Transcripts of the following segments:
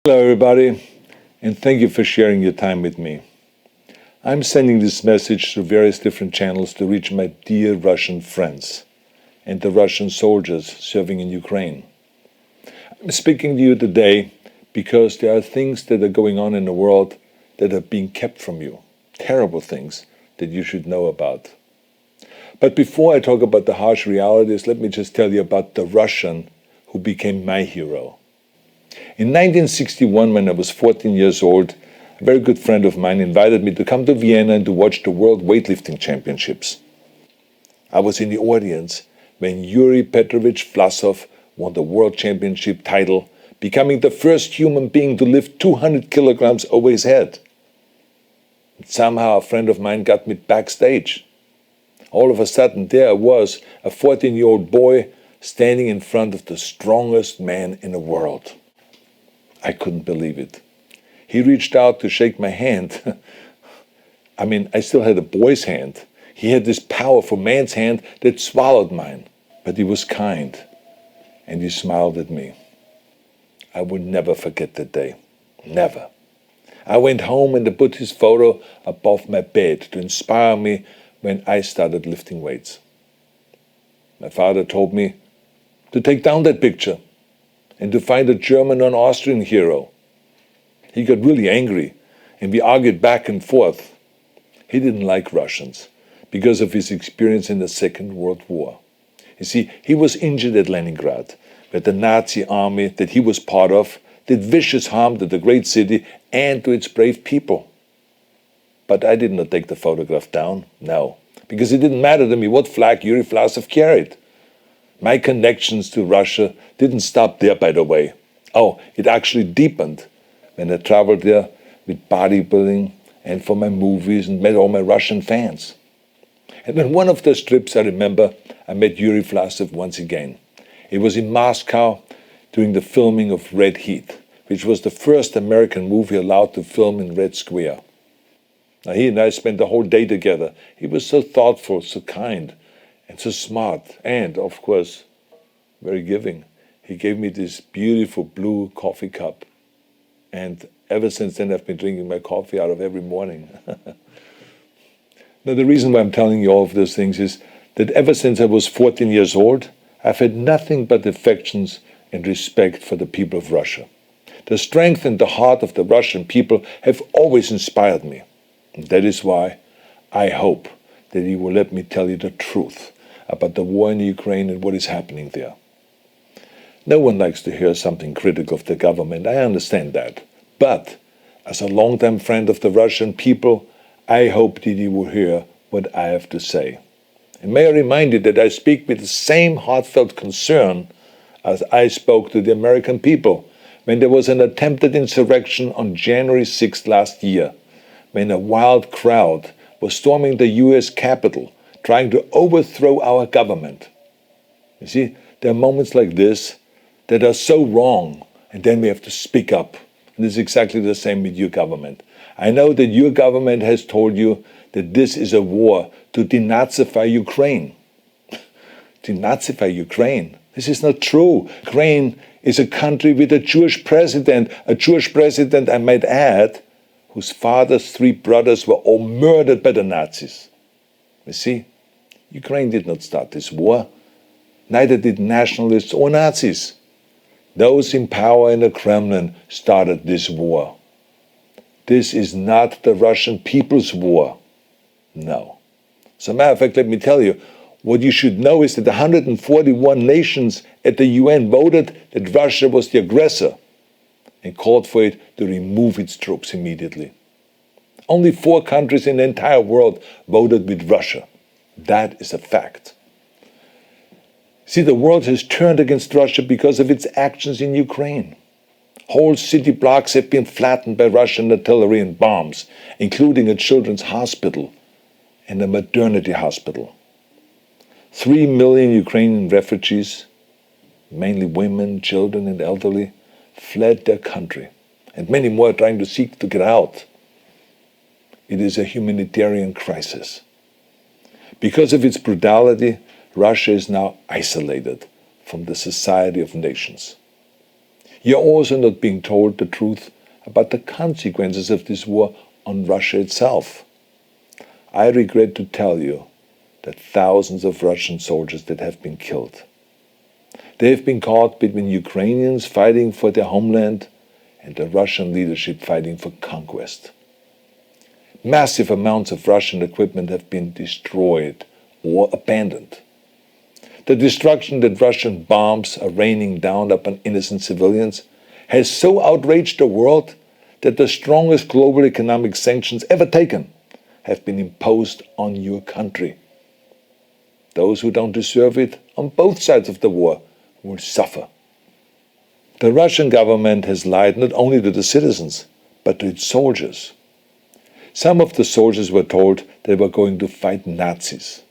Hello, everybody, and thank you for sharing your time with me. I'm sending this message through various different channels to reach my dear Russian friends and the Russian soldiers serving in Ukraine. I'm speaking to you today because there are things that are going on in the world that are being kept from you, terrible things that you should know about. But before I talk about the harsh realities, let me just tell you about the Russian who became my hero. In 1961, when I was 14 years old, a very good friend of mine invited me to come to Vienna and to watch the World Weightlifting Championships. I was in the audience when Yuri Petrovich Vlasov won the World Championship title, becoming the first human being to lift 200 kilograms over his head. And somehow a friend of mine got me backstage. All of a sudden, there I was, a 14-year-old boy, standing in front of the strongest man in the world. I couldn't believe it. He reached out to shake my hand. I still had a boy's hand. He had this powerful man's hand that swallowed mine. But he was kind, and he smiled at me. I would never forget that day. Never. I went home and I put his photo above my bed to inspire me when I started lifting weights. My father told me to take down that picture and to find a German or an Austrian hero. He got really angry, and we argued back and forth. He didn't like Russians because of his experience in the Second World War. You see, he was injured at Leningrad, where the Nazi army that he was part of did vicious harm to the great city and to its brave people. But I did not take the photograph down, no, because it didn't matter to me what flag Yuri Vlasov carried. My connections to Russia didn't stop there, by the way. Oh, it actually deepened when I traveled there with bodybuilding and for my movies and met all my Russian fans. And on one of those trips, I remember, I met Yuri Vlasov once again. It was in Moscow during the filming of Red Heat, which was the first American movie allowed to film in Red Square. Now, he and I spent the whole day together. He was so thoughtful, so kind, and so smart, and, of course, very giving. He gave me this beautiful blue coffee cup. And ever since then, I've been drinking my coffee out of every morning. Now, the reason why I'm telling you all of those things is that ever since I was 14 years old, I've had nothing but affections and respect for the people of Russia. The strength and the heart of the Russian people have always inspired me. And that is why I hope that you will let me tell you the truth about the war in Ukraine and what is happening there. No one likes to hear something critical of the government, I understand that. But as a longtime friend of the Russian people, I hope that you will hear what I have to say. And may I remind you that I speak with the same heartfelt concern as I spoke to the American people when there was an attempted insurrection on January 6th last year, when a wild crowd was storming the US Capitol, trying to overthrow our government. You see, there are moments like this that are so wrong, and then we have to speak up. And it's exactly the same with your government. I know that your government has told you that this is a war to denazify Ukraine. Denazify Ukraine? This is not true. Ukraine is a country with a Jewish president, I might add, whose father's 3 brothers were all murdered by the Nazis. You see, Ukraine did not start this war. Neither did nationalists or Nazis. Those in power in the Kremlin started this war. This is not the Russian people's war. No. As a matter of fact, let me tell you, what you should know is that 141 nations at the UN voted that Russia was the aggressor and called for it to remove its troops immediately. Only 4 countries in the entire world voted with Russia. That is a fact. See, the world has turned against Russia because of its actions in Ukraine. Whole city blocks have been flattened by Russian artillery and bombs, including a children's hospital and a maternity hospital. 3 million Ukrainian refugees, mainly women, children, and elderly, fled their country, and many more are trying to seek to get out. It is a humanitarian crisis. Because of its brutality, Russia is now isolated from the society of nations. You're also not being told the truth about the consequences of this war on Russia itself. I regret to tell you that thousands of Russian soldiers that have been killed. They have been caught between Ukrainians fighting for their homeland and the Russian leadership fighting for conquest. Massive amounts of Russian equipment have been destroyed or abandoned. The destruction that Russian bombs are raining down upon innocent civilians has so outraged the world that the strongest global economic sanctions ever taken have been imposed on your country. Those who don't deserve it on both sides of the war will suffer. The Russian government has lied not only to the citizens, but to its soldiers. Some of the soldiers were told they were going to fight Nazis.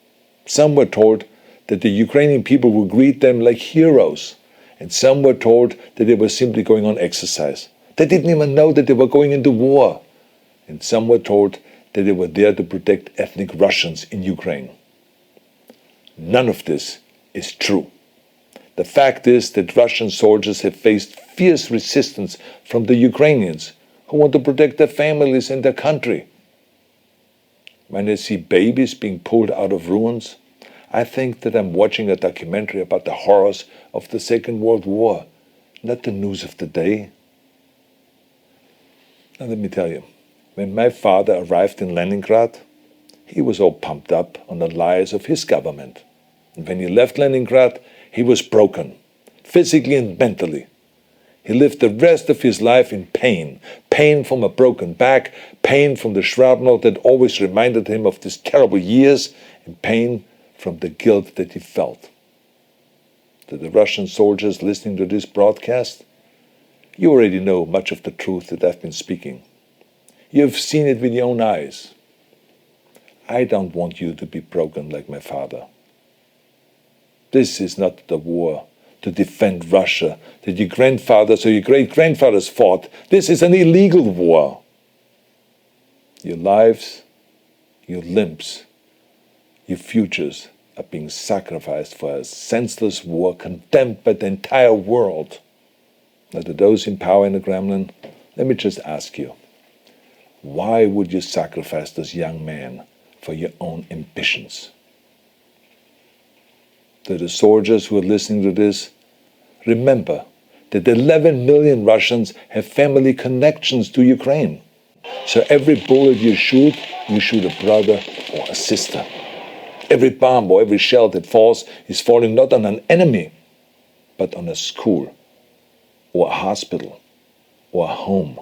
Some were told that the Ukrainian people would greet them like heroes, and some were told that they were simply going on exercise. They didn't even know that they were going into war. And some were told that they were there to protect ethnic Russians in Ukraine. None of this is true. The fact is that Russian soldiers have faced fierce resistance from the Ukrainians who want to protect their families and their country. When I see babies being pulled out of ruins, I think that I'm watching a documentary about the horrors of the Second World War, not the news of the day. Now let me tell you, when my father arrived in Leningrad, he was all pumped up on the lies of his government. And when he left Leningrad, he was broken, physically and mentally. He lived the rest of his life in pain. Pain from a broken back, pain from the shrapnel that always reminded him of these terrible years, and pain from the guilt that he felt. To the Russian soldiers listening to this broadcast, you already know much of the truth that I've been speaking. You have seen it with your own eyes. I don't want you to be broken like my father. This is not the war to defend Russia that your grandfathers or your great-grandfathers fought. This is an illegal war. Your lives, your limbs, your futures are being sacrificed for a senseless war condemned by the entire world. Now, to those in power in the Kremlin, let me just ask you, why would you sacrifice those young men for your own ambitions? To the soldiers who are listening to this, remember that 11 million Russians have family connections to Ukraine. So every bullet you shoot a brother or a sister. Every bomb or every shell that falls is falling not on an enemy, but on a school, or a hospital, or a home.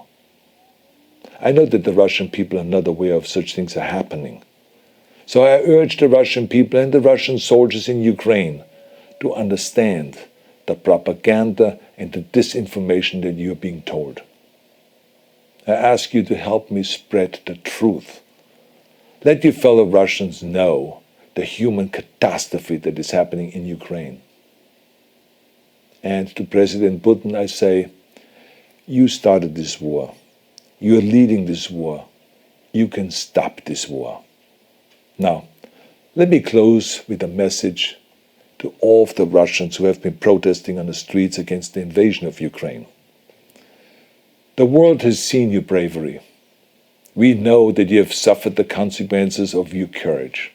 I know that the Russian people are not aware of such things are happening. So I urge the Russian people and the Russian soldiers in Ukraine to understand the propaganda and the disinformation that you are being told. I ask you to help me spread the truth. Let your fellow Russians know the human catastrophe that is happening in Ukraine. And to President Putin I say, you started this war. You are leading this war. You can stop this war. Now, let me close with a message to all of the Russians who have been protesting on the streets against the invasion of Ukraine. The world has seen your bravery. We know that you have suffered the consequences of your courage.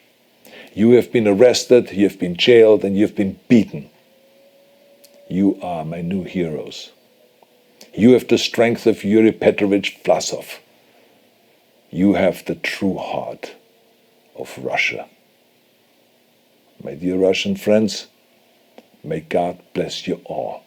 You have been arrested, you have been jailed, and you have been beaten. You are my new heroes. You have the strength of Yuri Petrovich Vlasov. You have the true heart of Russia. My dear Russian friends, may God bless you all.